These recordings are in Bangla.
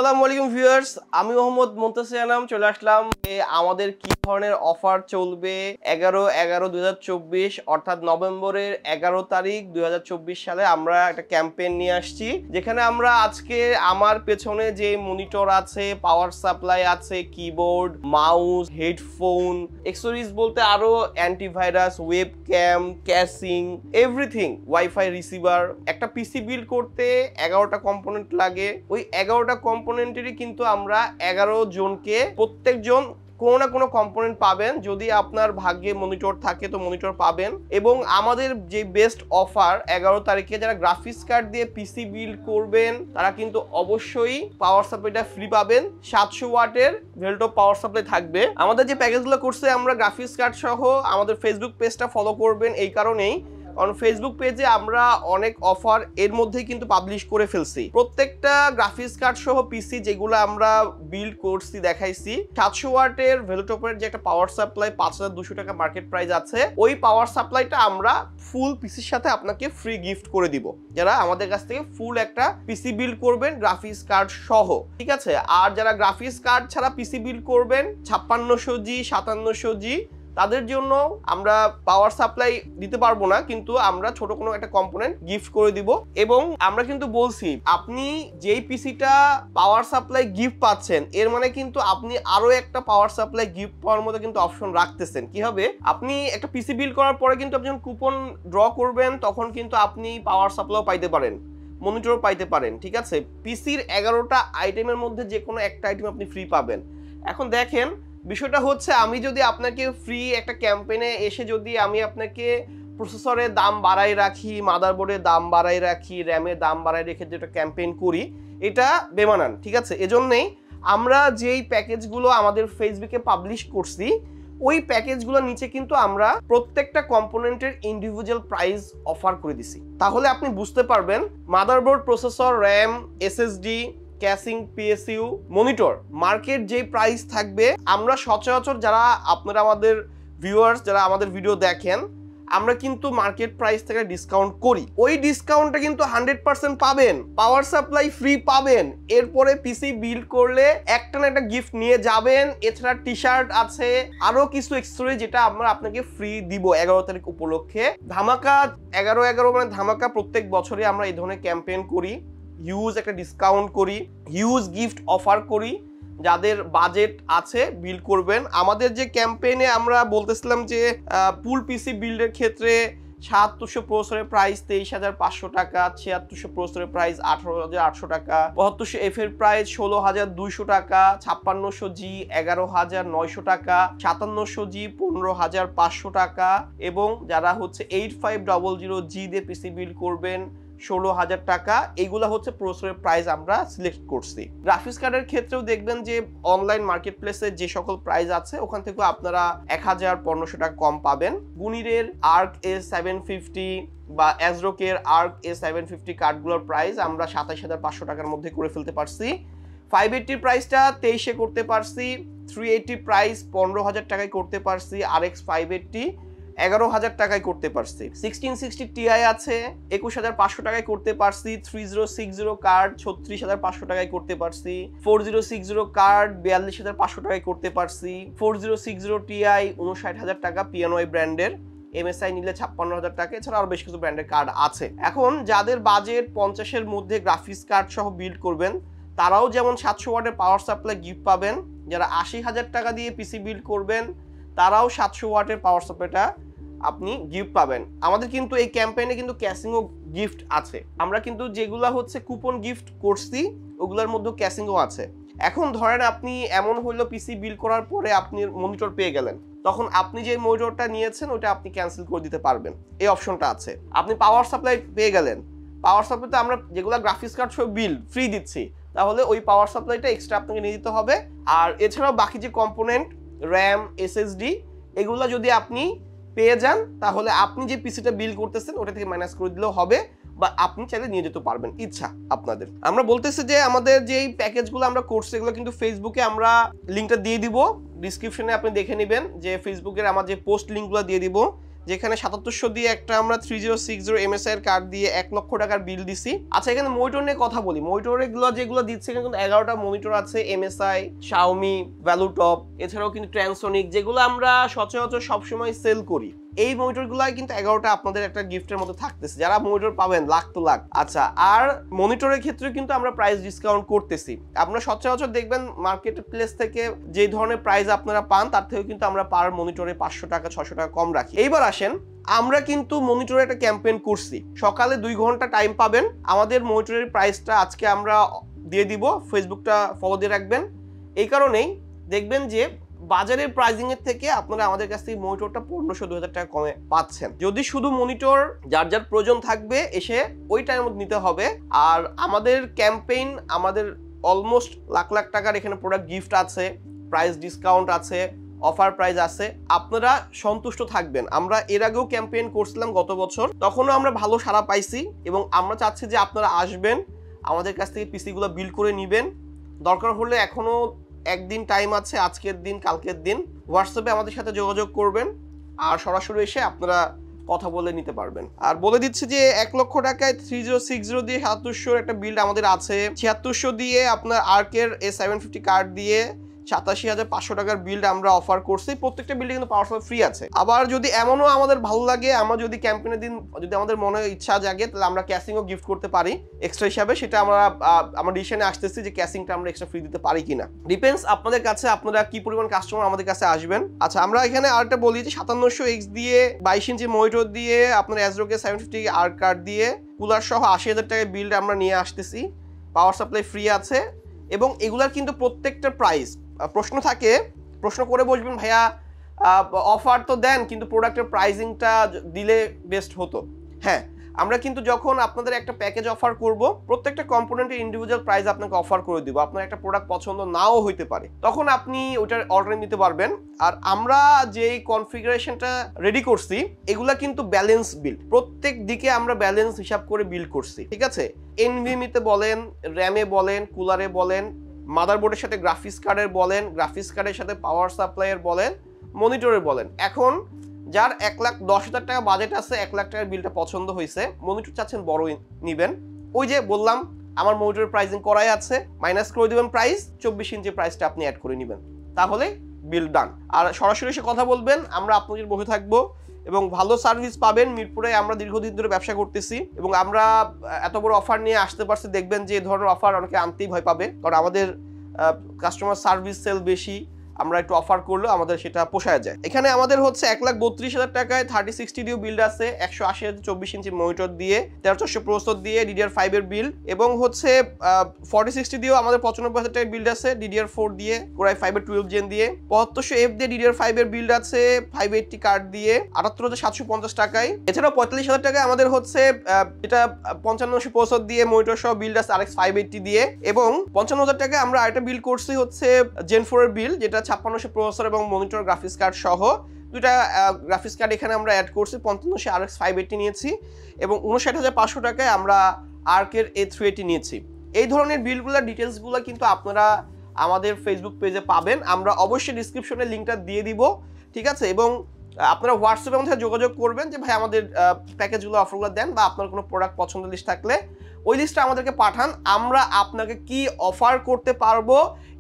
আসসালামু আলাইকুম ভিউয়ার্স, আমি মোহাম্মদ মুনতাসির আনাম চলে আসলাম যে আমাদের কি ধরনের অফার চলবে 11/11/2024 অর্থাৎ নভেম্বরের 11 তারিখ 2024 সালে আমরা একটা ক্যাম্পেইন নিয়ে আসছি, যেখানে আমরা আজকে আমার পেছনে যে মনিটর আছে, পাওয়ার সাপ্লাই আছে, কিবোর্ড, মাউস, হেডফোন, অ্যাক্সেসরিজ বলতে আরো antivirus, webcam, casing, everything, wifi receiver. একটা পিসি বিল্ড করতে 11টা কম্পোনেন্ট লাগে। ওই 11টা কম্পোনেন্টেরই কিন্তু আমরা 11 জনকে প্রত্যেকজন কোনো না কোনো কম্পোনেন্ট পাবেন। যদি আপনার ভাগ্যে মনিটর থাকে তো মনিটর পাবেন। এবং আমাদের যে বেস্ট অফার 11 তারিখে যারা গ্রাফিক্স কার্ড দিয়ে পিসি বিল্ড করবেন তারা কিন্তু অবশ্যই পাওয়ার সাপ্লাইটা ফ্রি পাবেন। 700 ওয়াটের ভেল্টো পাওয়ার সাপ্লাই থাকবে। আমাদের যে প্যাকেজগুলো করছে আমরা গ্রাফিক্স কার্ড সহ আমাদের ফেসবুক পেজটা ফলো করবেন এই কারণেই, কারণ ফেসবুক পেজে আমরা অনেক অফার এর মধ্যেই কিন্তু পাবলিশ করে ফেলছি। প্রত্যেকটা গ্রাফিক্স কার্ড সহ পিসি যেগুলো আমরা বিল্ড করছি দেখাইছি, 700 ওয়াটের ভেলোটপের যে একটা পাওয়ার সাপ্লাই 5200 টাকা মার্কেট প্রাইস আছে, ওই পাওয়ার সাপ্লাইটা আমরা ফুল পিসির সাথে আপনাকে ফ্রি গিফট করে দিব যারা আমাদের কাছ থেকে ফুল একটা পিসি বিল্ড করবেন গ্রাফিক্স কার্ড সহ, ঠিক আছে। আর যারা গ্রাফিক্স কার্ড ছাড়া পিসি বিল্ড করবেন 5600G 5700G তাদের জন্য আমরা পাওয়ার সাপ্লাই দিতে পারবো না, কিন্তু আমরা ছোট কোনো একটা কম্পোনেন্ট গিফট করে দিব। এবং আমরা কিন্তু বলছি আপনি যেই পিসিটা পাওয়ার সাপ্লাই গিফট পাচ্ছেন এর মানে কিন্তু আপনি আরো একটা পাওয়ার সাপ্লাই গিফট পাওয়ার মতো কিন্তু অপশন রাখতেছেন। কি হবে, আপনি একটা পিসি বিল্ড করার পরে কিন্তু আপনি যখন কুপন ড্র করবেন তখন কিন্তু আপনি পাওয়ার সাপ্লাইও পাইতে পারেন, মনিটরও পাইতে পারেন, ঠিক আছে। পিসির 11টা আইটেমের মধ্যে যে কোনো একটা আইটেম আপনি ফ্রি পাবেন। এখন দেখেন বিষয়টা হচ্ছে, আমি যদি আপনাকে ফ্রি একটা ক্যাম্পেইনে এসে যদি আমি আপনাকে প্রসেসরের দাম বাড়াই রাখি, মাদারবোর্ডের দাম বাড়াই রাখি, র্যামের দাম বাড়াই রেখে যেটা ক্যাম্পেইন করি, এটা বেমানান, ঠিক আছে। এজন্যই আমরা যেই প্যাকেজগুলো আমাদের ফেসবুকে পাবলিশ করছি ওই প্যাকেজগুলোর নিচে কিন্তু আমরা প্রত্যেকটা কম্পোনেন্টের ইন্ডিভিজুয়াল প্রাইস অফার করে দিছি। তাহলে আপনি বুঝতে পারবেন motherboard, processor, RAM, SSD, casing, PSU, monitor market যে প্রাইস থাকবে, আমরা সচরাচর যারা আপনারা আমাদের ভিউয়ার্স যারা আমাদের ভিডিও দেখেন, আমরা কিন্তু মার্কেট প্রাইস থেকে ডিসকাউন্ট করি। ওই ডিসকাউন্টটা কিন্তু 100% পাবেন, পাওয়ার সাপ্লাই ফ্রি পাবেন, এরপরে পিসি বিল্ড করলে একটা না একটা গিফট নিয়ে যাবেন। এছাড়া টি শার্ট আছে, আরো কিছু এক্সেসরি যেটা আমরা আপনাকে ফ্রি দিব 11 তারিখ উপলক্ষে। ধামাকা 11/11 মানে ধামাকা, প্রত্যেক বছরই আমরা এই ধরনের ক্যাম্পেইন করি, হিউজ একটা ডিসকাউন্ট করি, হিউজ গিফট অফার করি। যাদের বাজেট আছে বিল্ড করবেন। আমাদের যে ক্যাম্পেইনে আমরা বলতেছিলাম যে ফুল পিসি বিল্ডের ক্ষেত্রে ৭৭০০ প্রসেসরের প্রাইস ২৩৫০০ টাকা, ৭৬০০ প্রসেসরের প্রাইস ১৮৮০০ টাকা, ৭৫০০F এর প্রাইস ১৬২০০ টাকা, ৫৬০০G ১১৯০০ টাকা, ৫৭০০G ১৫৫০০ টাকা, এবং যারা হচ্ছে 8500G দিয়ে পিসি বিল্ড করবেন ১৬,০০০ টাকা। এইগুলা হচ্ছে প্রসেসরের প্রাইস আমরা সিলেক্ট করছি। গ্রাফিক্স কার্ডের ক্ষেত্রেও দেখবেন যে অনলাইন মার্কেট প্লেসে যে সকল প্রাইস আছে ওখান থেকে আপনারা ১,৫০০ টাকা কম পাবেন। গুনিরের 𝐼𝐴750 বা 𝐏𝐸𝐿 𝐼𝐴750 কার্ডগুলোর প্রাইস আমরা ২৭,৫০০ টাকার মধ্যে করে ফেলতে পারছি। 580 প্রাইসটা ২৩-এ করতে পারছি, 380 প্রাইস ১৫,০০০ টাকায় করতে পারছি, RX 580 ১১,০০০ টাকায় করতে পারছি। 1660 Ti আছে ২১,৫০০ টাকায় করতে পারছি। 3060 কার্ড ৩৬,৫০০ টাকায় করতে পারছি। 4060 কার্ড ৪২,৫০০ টাকায় করতে পারছি। 4060 Ti ৫৯,০০০ টাকা পিএনওয়াই ব্র্যান্ডের, এমএসআই নিলে ৫৬,০০০ টাকা। এছাড়া আরো বেশ কিছু ব্র্যান্ডের কার্ড আছে। এখন যাদের বাজেট 50-এর মধ্যে গ্রাফিক্স কার্ড সহ বিল্ড করবেন তারাও যেমন 700 ওয়াটের পাওয়ার সাপ্লাই গিফট পাবেন। যারা ৮০,০০০ টাকা দিয়ে পিসি বিল্ড করবেন তারাও 700 ওয়াটের পাওয়ার সাপ্লাইটা আপনি গিফট পাবেন। আমাদের কিন্তু এই ক্যাম্পেইনে কিন্তু ক্যাসিংও গিফট আছে। আমরা কিন্তু যেগুলা হচ্ছে কুপন গিফট করছি ওগুলোর মধ্যে ক্যাসিংও আছে। এখন ধরেন আপনি এমন হইলো পিসি বিল্ড করার পরে আপনি মনিটর পেয়ে গেলেন, তখন আপনি যে মনিটরটা নিয়েছেন ওটা আপনি ক্যান্সেল করে দিতে পারবেন, এই অপশনটা আছে। আপনি পাওয়ার সাপ্লাই পেয়ে গেলেন, পাওয়ার সাপ্লাইতে আমরা যেগুলো গ্রাফিক্স কার্ড সব বিল্ড ফ্রি দিচ্ছি, তাহলে ওই পাওয়ার সাপ্লাইটা এক্সট্রা আপনাকে নিয়ে দিতে হবে। আর এছাড়াও বাকি যে কম্পোনেন্ট র্যাম, এসএসডি এগুলো যদি আপনি পেয়ে যান তাহলে আপনি যে পিসিটা বিল্ড করতেছেন ওটা থেকে মাইনাস করে দিলেও হবে, বা আপনি চাইলে নিয়ে যেতে পারবেন, ইচ্ছা আপনাদের। আমরা বলতেছি যে আমাদের যেই প্যাকেজগুলো আমরা করছি এগুলো কিন্তু ফেসবুকে আমরা লিঙ্কটা দিয়ে দিব, ডিসক্রিপশনে আপনি দেখে নেবেন যে ফেসবুকের আমার যে পোস্ট লিঙ্কগুলো দিয়ে দিব। যেখানে 7700 দিয়ে একটা আমরা 3060 MSI এর কার্ড দিয়ে 1 লক্ষ টাকার বিল দিছি। আচ্ছা এখানে মনিটর নিয়ে কথা বলি। মনিটরে যেগুলো দিচ্ছে কিন্তু 11টা মনিটর আছে, MSI, Xiaomi, ভ্যালুটপ, এছাড়াও কিন্তু ট্রান্সোনিক, যেগুলো আমরা সচরাচর সবসময় সেল করি। এই মনিটরগুলাই কিন্তু 11টা আপনাদের একটা গিফটের মধ্যে থাকতেছে, যারা মনিটর পাবেন লাখ তো লাখ। আচ্ছা, আর মনিটরের ক্ষেত্রে কিন্তু আমরা প্রাইস ডিসকাউন্ট করতেছি। আপনারা সচরাচর দেখবেন মার্কেট প্লেস থেকে যে ধরনের প্রাইস আপনারা পান তার থেকে কিন্তু আমরা পার মনিটরে 500 টাকা 600 টাকা কম রাখি। এইবার আসেন, আমরা কিন্তু মনিটরে একটা ক্যাম্পেইন করছি, সকালে 2 ঘন্টা টাইম পাবেন। আমাদের মনিটরের প্রাইসটা আজকে আমরা দিয়ে দিব, ফেসবুকটা ফলো দিয়ে রাখবেন। এই কারণেই দেখবেন যে বাজারের প্রাইজিং এর থেকে আপনারা আমাদের কাছ থেকে মনিটরটা 1500-2000 টাকা কমে পাচ্ছেন। যদি শুধু মনিটর যার যার প্রয়োজন থাকবে এসে ওই টাইমের মধ্যে নিতে হবে। আর আমাদের ক্যাম্পেইন, আমাদের অলমোস্ট লাখ লাখ টাকার এখানে প্রোডাক্ট গিফট আছে, প্রাইস ডিসকাউন্ট আছে, অফার প্রাইস আছে, আপনারা সন্তুষ্ট থাকবেন। আমরা এর আগেও ক্যাম্পেইন করছিলাম গত বছর, তখনও আমরা ভালো সাড়া পাইছি এবং আমরা চাচ্ছি যে আপনারা আসবেন, আমাদের কাছ থেকে পিসিগুলো বিল্ড করে নেবেন। দরকার হলে এখনো একদিন টাইম আছে, আজকের দিন কালকের দিন হোয়াটসঅ্যাপে আমাদের সাথে যোগাযোগ করবেন আর সরাসরি এসে আপনারা কথা বলে নিতে পারবেন। আর বলে দিচ্ছি যে 1 লক্ষ টাকায় 3060 দিয়ে 7700 একটা বিল্ড আমাদের আছে, 7600 দিয়ে আপনার আর্কের A750 কার্ড দিয়ে 87,500 টাকার বিল্ড আমরা অফার করছি। প্রত্যেকটা বিল্ডে কিন্তু পাওয়ার সাপ্লাই ফ্রি আছে। আবার যদি এমনও আমাদের ভালো লাগে, আমরা যদি ক্যাম্পেইনের দিন যদি আমাদের মনে ইচ্ছা জাগে, তাহলে আমরা ক্যাসিংও গিফট করতে পারি এক্সট্রা হিসাবে। সেটা আমরা ডিসিশনে আসতেছি যে ক্যাসিংটা আমরা এক্সট্রা ফ্রি দিতে পারি কিনা, ডিপেন্ডস আপনাদের কাছে, আপনারা কি পরিমাণ কাস্টমার আমাদের কাছে আসবেন। আচ্ছা, আমরা এখানে আরেকটা বলি যে 5700X দিয়ে 22 ইঞ্চি মনিটর দিয়ে আপনার 𝐿G 750 আর্ক কার্ড দিয়ে কুলার সহ 80,000 টাকায় বিল্ড আমরা নিয়ে আসতেছি, পাওয়ার সাপ্লাই ফ্রি আছে। এবং এগুলার কিন্তু প্রত্যেকটা প্রাইস, প্রশ্ন থাকে, প্রশ্ন করে বসবেন ভাইয়া অফার তো দেন কিন্তু প্রোডাক্টের প্রাইসিংটা দিলে বেস্ট হতো। হ্যাঁ, আমরা কিন্তু যখন আপনাদের একটা প্যাকেজ অফার করব, প্রত্যেকটা কম্পোনেন্টের ইন্ডিভিজুয়াল প্রাইস আপনাকে অফার করে দিব। আপনার একটা প্রোডাক্ট পছন্দ নাও হইতে পারে, তখন আপনি ওইটার অর্ডার নিতে পারবেন। আর আমরা যে কনফিগারেশনটা রেডি করছি এগুলা কিন্তু ব্যালেন্স বিল্ড, প্রত্যেক দিকে আমরা ব্যালেন্স হিসাব করে বিল্ড করছি, ঠিক আছে? এনভিএমইতে বলেন, র্যামে বলেন, কুলারে বলেন, মাদারবোর্ডের সাথে গ্রাফিক্স কার্ডের বলেন, গ্রাফিক্স কার্ডের সাথে পাওয়ার সাপ্লাইয়ের বলেন, মনিটরের বলেন। এখন যার 1,10,000 টাকা বাজেট আছে, 1 লাখ টাকার বিলটা পছন্দ হয়েছে, মনিটর চাচ্ছেন বড় নিবেন, ওই যে বললাম আমার মনিটরের প্রাইসিং করাই আছে, মাইনাস করে দিবেন প্রাইস, 24 ইঞ্চি প্রাইসটা আপনি অ্যাড করে নেবেন, তাহলে বিল ডান। আর সরাসরি এসে কথা বলবেন, আমরা আপনাদের বসে থাকবো এবং ভালো সার্ভিস পাবেন। মিরপুরে আমরা দীর্ঘদিন ধরে ব্যবসা করতেছি এবং আমরা এত বড় অফার নিয়ে আসতে পারছি। দেখবেন যে এই ধরনের অফার অনেকে আনতেই ভয় পাবে, কারণ আমাদের কাস্টমার সার্ভিস সেল বেশি, আমরা একটু অফার করলে আমাদের সেটা পোষায় যায়। এখানে আমাদের হচ্ছে 1,32,000 টাকায় 3060 দিয়ে বিল্ড আছে, 180 24 ইঞ্চি মনিটর দিয়ে, 13400 প্রসেসর দিয়ে, DDR5 এর বিল্ড, এবং হচ্ছে 4060 দিয়েও আমাদের 95,000 টাকায় বিল্ড আছে, DDR4 দিয়ে, Core i5 এর 12 জেন দিয়ে, 7500F দিয়ে DDR5 এর বিল্ড আছে, 580 কার্ড দিয়ে 78,750 টাকায়। এছাড়াও 45,000 টাকায় আমাদের হচ্ছে এটা 5500 প্রসেসর দিয়ে মনিটর সহ বিল্ড আছে RX 580 দিয়ে, এবং 55,000 টাকায় আমরা আরেকটা বিল্ড করছি হচ্ছে Gen 4 এর বিল্ড, যেটা 5600 প্রসেসর এবং মনিটর গ্রাফিক্স কার্ড সহ, দুইটা গ্রাফিক্স কার্ড এখানে আমরা অ্যাড করছি, 5500 RX 580 নিয়েছি, এবং 59,500 টাকায় আমরা আর্কের A380 নিয়েছি। এই ধরনের বিলগুলোর ডিটেলসগুলো কিন্তু আপনারা আমাদের ফেসবুক পেজে পাবেন, আমরা অবশ্যই ডিসক্রিপশনে লিঙ্কটা দিয়ে দিব, ঠিক আছে? এবং আপনারা হোয়াটসঅ্যাপের মধ্যে যোগাযোগ করবেন যে ভাই আমাদের প্যাকেজগুলো অফারগুলো দেন, বা আপনার কোনো প্রোডাক্ট পছন্দ লিস্ট থাকলে ওই লিস্টটা আমাদেরকে পাঠান, আমরা আপনাকে কি অফার করতে পারবো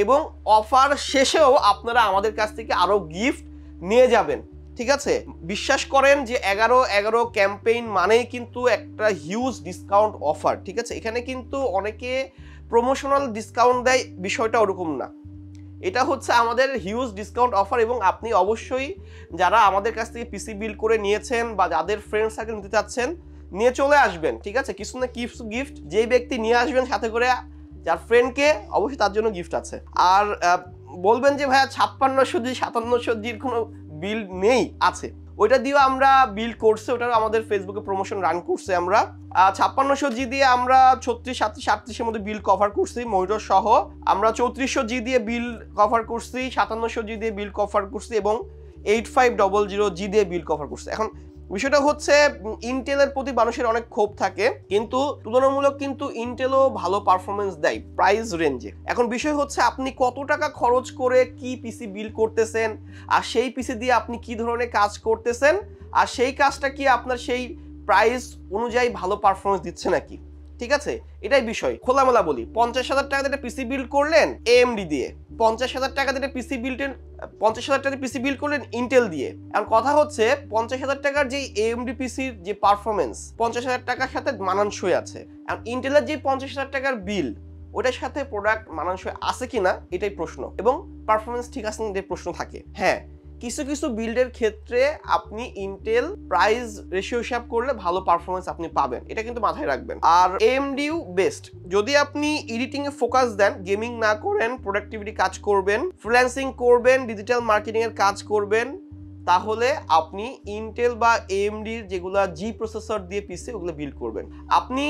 এবং অফার শেষেও আপনারা আমাদের কাছ থেকে আরো গিফট নিয়ে যাবেন, ঠিক আছে? বিশ্বাস করেন যে 11/11 ক্যাম্পেইন মানেই কিন্তু একটা হিউজ ডিসকাউন্ট অফার, ঠিক আছে? এখানে কিন্তু অনেকে প্রমোশনাল ডিসকাউন্ট দেয়, বিষয়টা ওরকম না, এটা হচ্ছে আমাদের হিউজ ডিসকাউন্ট অফার। এবং আপনি অবশ্যই যারা আমাদের কাছ থেকে পিসি বিল্ড করে নিয়েছেন বা যাদের ফ্রেন্ড সার্কেল নিতে চাচ্ছেন, নিয়ে চলে আসবেন, ঠিক আছে? কিছু না কিছু গিফট যেই ব্যক্তি নিয়ে আসবেন সাথে করে যার ফ্রেন্ডকে, অবশ্যই তার জন্য গিফট আছে। আর বলবেন যে ভাইয়া 5600 5700 কোনো বিল্ড নেই, আছে, ওইটা দিয়েও আমরা বিল্ড করছি, ওটাও আমাদের ফেসবুকে প্রমোশন রান করছে। আমরা 5600G দিয়ে আমরা 36, 37, 38-এর মধ্যে বিল কভার করছি মনিটর সহ, আমরা 3400G দিয়ে বিল কভার করছি, 5700G দিয়ে বিল কভার করছি, এবং 8500G দিয়ে বিল কভার করছি। এখন বিষয়টা হচ্ছে ইন্টেলের প্রতি মানুষের অনেক ক্ষোভ থাকে, কিন্তু তুলনামূলক কিন্তু ইন্টেলও ভালো পারফরমেন্স দেয় প্রাইস রেঞ্জে। এখন বিষয় হচ্ছে আপনি কত টাকা খরচ করে কি পিসি বিল্ড করতেছেন, আর সেই পিসি দিয়ে আপনি কি ধরনের কাজ করতেছেন, আর সেই কাজটা কি আপনার সেই প্রাইস অনুযায়ী ভালো পারফরমেন্স দিচ্ছে নাকি। ঠিক আছে, এটাই বিষয়। খোলামেলা বলি, 50,000 টাকা দিয়ে পিসি বিল্ড করলেন AMD দিয়ে, 50,000 টাকা দিয়ে পিসি বিল্ড করলেন ইন্টেল দিয়ে। এখন কথা হচ্ছে 50,000 টাকার যে AMD পিসির যে পারফরমেন্স 50,000 টাকার সাথে মানানসই আছে, আর ইন্টেলের যে 50,000 টাকার বিল ওটার সাথে প্রোডাক্ট মানানসই আছে কিনা এটাই প্রশ্ন, এবং পারফরমেন্স ঠিক আছে কিনা প্রশ্ন থাকে। হ্যাঁ, কিছু কিছু বিল্ডের ক্ষেত্রে আপনি ইন্টেল প্রাইস রেশিও হিসাব করলে ভালো পারফরমেন্স আপনি পাবেন, এটা কিন্তু মাথায় রাখবেন। আর AMDও বেস্ট। যদি আপনি এডিটিং এ ফোকাস দেন, গেমিং না করেন, প্রোডাক্টিভিটি কাজ করবেন, ফ্রিল্যান্সিং করবেন, ডিজিটাল মার্কেটিং এর কাজ করবেন, তাহলে আপনি ইন্টেল বা AMDর যেগুলা জি প্রসেসর দিয়ে পিসি ওগুলো বিল্ড করবেন। আপনি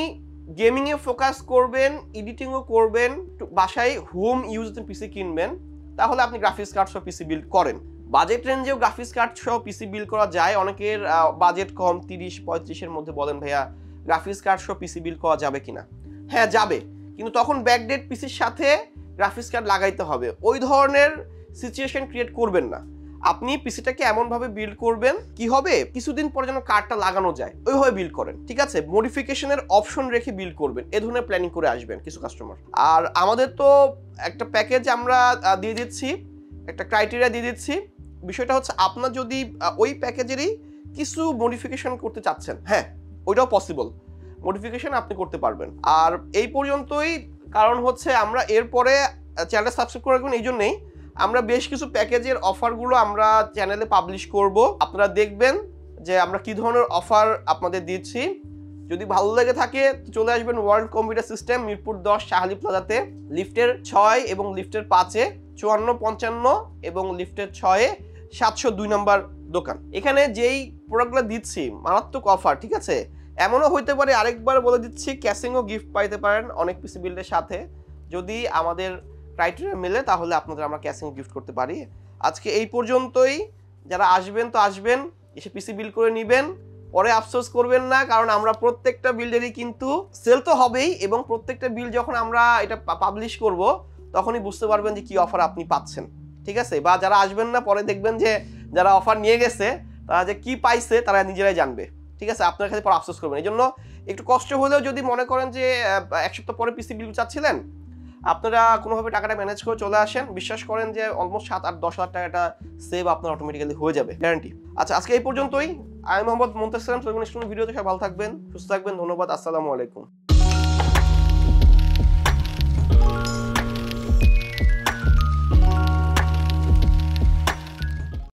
গেমিং এ ফোকাস করবেন, এডিটিংও করবেন, বাসায় হোম ইউজ পিসি কিনবেন, তাহলে আপনি গ্রাফিক্স কার্ড সহ পিসি বিল্ড করেন। বাজেট রেঞ্জেও গ্রাফিক্স কার্ড সহ পিসি বিল্ড করা যায়। অনেকের বাজেট কম, 30-35-এর মধ্যে বলেন ভাইয়া গ্রাফিক্স কার্ড সহ পিসি বিল্ড করা যাবে কিনা। হ্যাঁ যাবে, কিন্তু তখন ব্যাকডেট পিসির সাথে গ্রাফিক্স কার্ড লাগাইতে হবে। ওই ধরনের সিচুয়েশন ক্রিয়েট করবেন না। আপনি পিসিটাকে এমনভাবে বিল্ড করবেন কি হবে কিছুদিন পর যেন কার্ডটা লাগানো যায়, ওইভাবে বিল্ড করেন। ঠিক আছে, মডিফিকেশনের অপশন রেখে বিল্ড করবেন, এ ধরনের প্ল্যানিং করে আসবেন কিছু কাস্টমার। আর আমাদের তো একটা প্যাকেজ আমরা দিয়ে দিচ্ছি, একটা ক্রাইটেরিয়া দিয়ে দিচ্ছি। বিষয়টা হচ্ছে আপনার যদি ওই প্যাকেজেরই কিছু মডিফিকেশন করতে চাচ্ছেন, হ্যাঁ ওইটাও পসিবল, মডিফিকেশন আপনি করতে পারবেন। আর এই পর্যন্তই, কারণ হচ্ছে আমরা এরপরে চ্যানেল সাবস্ক্রাইব করে রাখবেন, এই জন্যেই আমরা বেশ কিছু প্যাকেজের অফারগুলো আমরা চ্যানেলে পাবলিশ করব। আপনারা দেখবেন যে আমরা কি ধরনের অফার আপনাদের দিচ্ছি। যদি ভালো লেগে থাকে চলে আসবেন world computer system, Mirpur 10 Shah Ali প্লাজাতে, লিফটের 6 এবং লিফটের 5-এ 5455 এবং লিফটের 6-এ 702 নম্বর দোকান। এখানে যেই প্রোডাক্টগুলো দিচ্ছি মারাত্মক অফার, ঠিক আছে। এমনও হইতে পারে, আরেকবার বলে দিচ্ছি, ক্যাশিংও গিফট পাইতে পারেন অনেক পিসি বিল্ডের সাথে। যদি আমাদের ক্রাইটেরিয়া মেলে তাহলে আপনাদের আমরা ক্যাশিং গিফট করতে পারি। আজকে এই পর্যন্তই। যারা আসবেন তো আসবেন, এসে পিসি বিল্ড করে নেবেন, পরে আফসোস করবেন না, কারণ আমরা প্রত্যেকটা বিল্ডেরই কিন্তু সেল তো হবেই, এবং প্রত্যেকটা বিল্ড যখন আমরা এটা পাবলিশ করব তখনই বুঝতে পারবেন যে কি অফার আপনি পাচ্ছেন। ঠিক আছে, বা যারা আসবেন না পরে দেখবেন যে যারা অফার নিয়ে গেছে তারা যে কি পাইছে তারা নিজেরাই জানবে। ঠিক আছে, আপনার কাছে পরে আফসোস করবেন। এই জন্য একটু কষ্ট হলেও যদি মনে করেন যে এক সপ্তাহ পরে পিসি বিল্ড চাচ্ছিলেন, আপনারা কোনোভাবে টাকাটা ম্যানেজ করে চলে আসেন, বিশ্বাস করেন যে অলমোস্ট 7-8-10 হাজার টাকাটা সেভ আপনার অটোমেটিক্যালি হয়ে যাবে, গ্যারান্টি। আচ্ছা, আজকে এই পর্যন্তই। আমি মোহাম্মদ মুনতাসির, ভিডিওতে সবাই ভালো থাকবেন, সুস্থ থাকবেন। ধন্যবাদ, আসসালামু আলাইকুম।